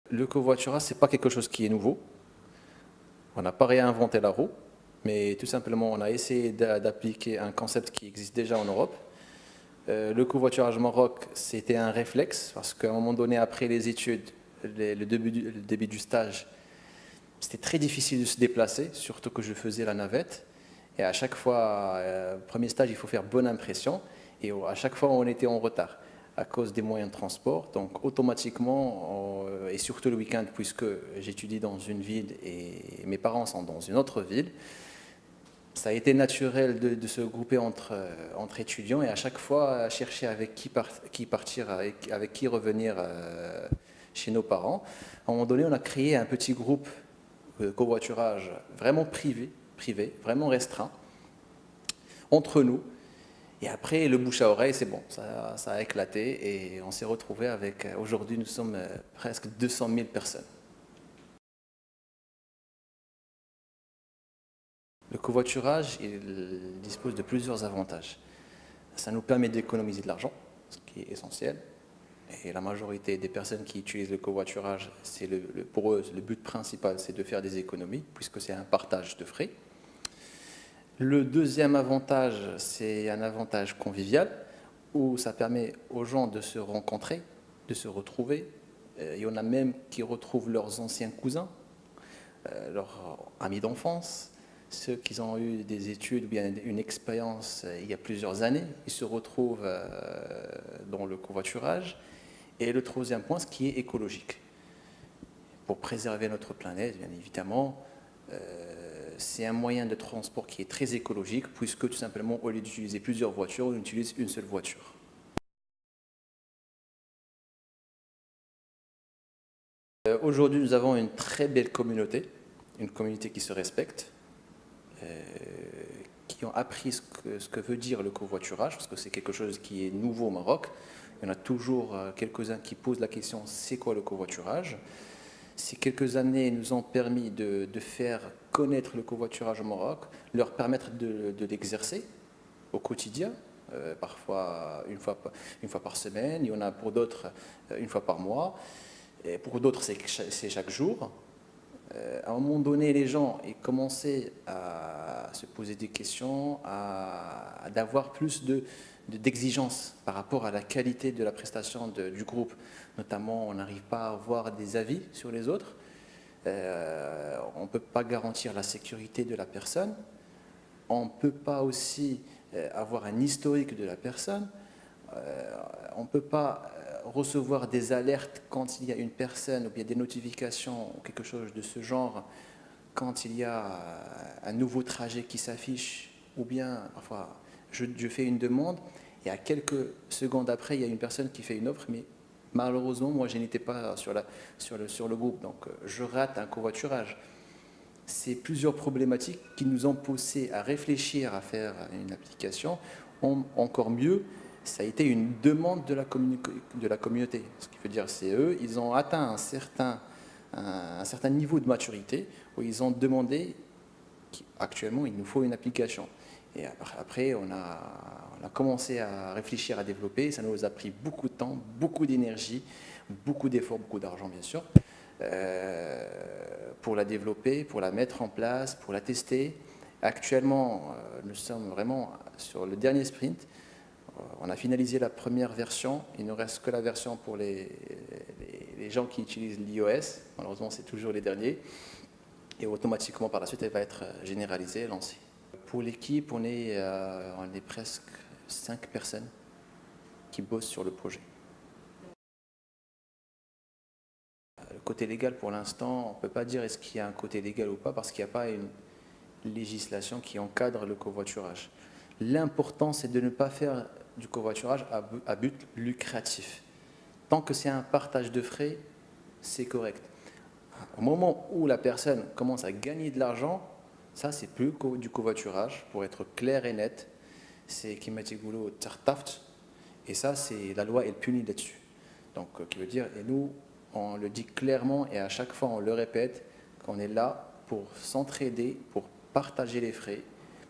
Le covoiturage, ce n'est pas quelque chose qui est nouveau. On n'a pas réinventé la roue, mais tout simplement, on a essayé d'appliquer un concept qui existe déjà en Europe. Le covoiturage au Maroc, c'était un réflexe, parce qu'à un moment donné, après les études, le début du stage, c'était très difficile de se déplacer, surtout que je faisais la navette. Et à chaque fois, premier stage, il faut faire bonne impression. Et à chaque fois, on était en retard à cause des moyens de transport. Donc automatiquement, et surtout le week-end, puisque j'étudie dans une ville et mes parents sont dans une autre ville, ça a été naturel de se grouper entre étudiants et à chaque fois chercher avec qui partir, avec qui revenir chez nos parents. À un moment donné, on a créé un petit groupe de covoiturage vraiment privé, vraiment restreint, entre nous. Et après, le bouche à oreille, c'est bon, ça a éclaté et on s'est retrouvé avec, aujourd'hui, nous sommes presque 200 000 personnes. Le covoiturage, il dispose de plusieurs avantages. Ça nous permet d'économiser de l'argent, ce qui est essentiel. Et la majorité des personnes qui utilisent le covoiturage, pour eux, le but principal, c'est de faire des économies, puisque c'est un partage de frais. Le deuxième avantage, c'est un avantage convivial, où ça permet aux gens de se rencontrer, de se retrouver. Il y en a même qui retrouvent leurs anciens cousins, leurs amis d'enfance, ceux qui ont eu des études ou bien une expérience il y a plusieurs années, ils se retrouvent dans le covoiturage. Et le troisième point, ce qui est écologique. Pour préserver notre planète, bien évidemment, c'est un moyen de transport qui est très écologique, puisque tout simplement, au lieu d'utiliser plusieurs voitures, on utilise une seule voiture. Aujourd'hui, nous avons une très belle communauté, une communauté qui se respecte, qui ont appris ce que veut dire le covoiturage, parce que c'est quelque chose qui est nouveau au Maroc. Il y en a toujours quelques-uns qui posent la question, c'est quoi le covoiturage? Ces quelques années nous ont permis de faire connaître le covoiturage au Maroc, leur permettre de l'exercer au quotidien, parfois une fois par semaine, il y en a pour d'autres une fois par mois, et pour d'autres c'est chaque jour. À un moment donné, les gens ont commencé à se poser des questions, d'avoir plus d'exigences par rapport à la qualité de la prestation du groupe. Notamment, on n'arrive pas à avoir des avis sur les autres. On ne peut pas garantir la sécurité de la personne. On ne peut pas aussi avoir un historique de la personne. On ne peut pas recevoir des alertes quand il y a une personne ou bien des notifications ou quelque chose de ce genre quand il y a un nouveau trajet qui s'affiche ou bien parfois je fais une demande et à quelques secondes après il y a une personne qui fait une offre mais malheureusement moi je n'étais pas sur le groupe donc je rate un covoiturage. C'est plusieurs problématiques qui nous ont poussé à réfléchir à faire une application. Encore mieux, ça a été une demande de la communauté. Ce qui veut dire, c'est eux, ils ont atteint un certain niveau de maturité où ils ont demandé qu'actuellement, il nous faut une application. Et après, on a commencé à réfléchir, à développer. Ça nous a pris beaucoup de temps, beaucoup d'énergie, beaucoup d'efforts, beaucoup d'argent, bien sûr. Pour la développer, pour la mettre en place, pour la tester. Actuellement, nous sommes vraiment sur le dernier sprint. On a finalisé la première version. Il ne reste que la version pour les gens qui utilisent l'iOS. Malheureusement, c'est toujours les derniers. Et automatiquement, par la suite, elle va être généralisée, lancée. Pour l'équipe, on est presque 5 personnes qui bossent sur le projet. Le côté légal, pour l'instant, on ne peut pas dire est-ce qu'il y a un côté légal ou pas, parce qu'il n'y a pas une législation qui encadre le covoiturage. L'important, c'est de ne pas faire du covoiturage à but lucratif. Tant que c'est un partage de frais, c'est correct. Au moment où la personne commence à gagner de l'argent, ça, c'est plus du covoiturage, pour être clair et net. C'est Kimatigulu Tartaft. Et ça, c'est la loi, elle punit là-dessus. Donc, qui veut dire, et nous, on le dit clairement et à chaque fois on le répète, qu'on est là pour s'entraider, pour partager les frais,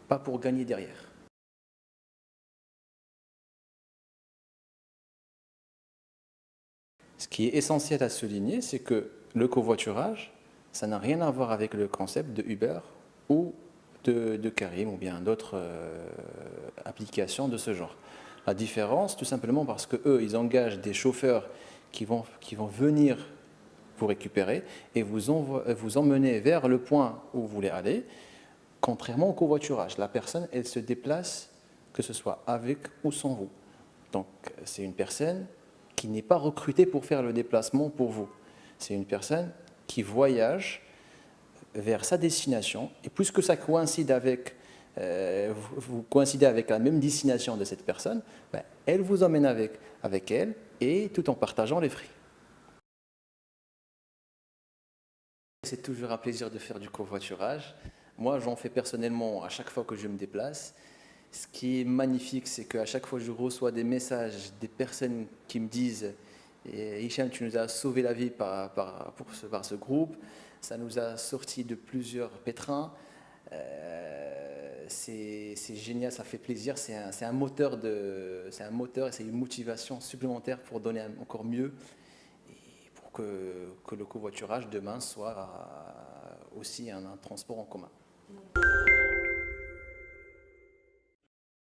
pas pour gagner derrière. Ce qui est essentiel à souligner, c'est que le covoiturage, ça n'a rien à voir avec le concept de Uber ou de Careem ou bien d'autres applications de ce genre. La différence, tout simplement parce que eux, ils engagent des chauffeurs qui vont venir vous récupérer et vous emmener vers le point où vous voulez aller, contrairement au covoiturage. La personne, elle se déplace, que ce soit avec ou sans vous. Donc, c'est une personne qui n'est pas recrutée pour faire le déplacement pour vous. C'est une personne qui voyage vers sa destination, et puisque ça coïncide avec, vous coïncidez avec la même destination de cette personne, ben, elle vous emmène avec elle, et tout en partageant les frais. C'est toujours un plaisir de faire du covoiturage. Moi, j'en fais personnellement à chaque fois que je me déplace. Ce qui est magnifique, c'est qu'à chaque fois que je reçois des messages des personnes qui me disent Hicham, tu nous as sauvé la vie par ce groupe, ça nous a sorti de plusieurs pétrins. C'est génial, ça fait plaisir. C'est un moteur et c'est une motivation supplémentaire pour donner encore mieux et pour que le covoiturage demain soit aussi un transport en commun.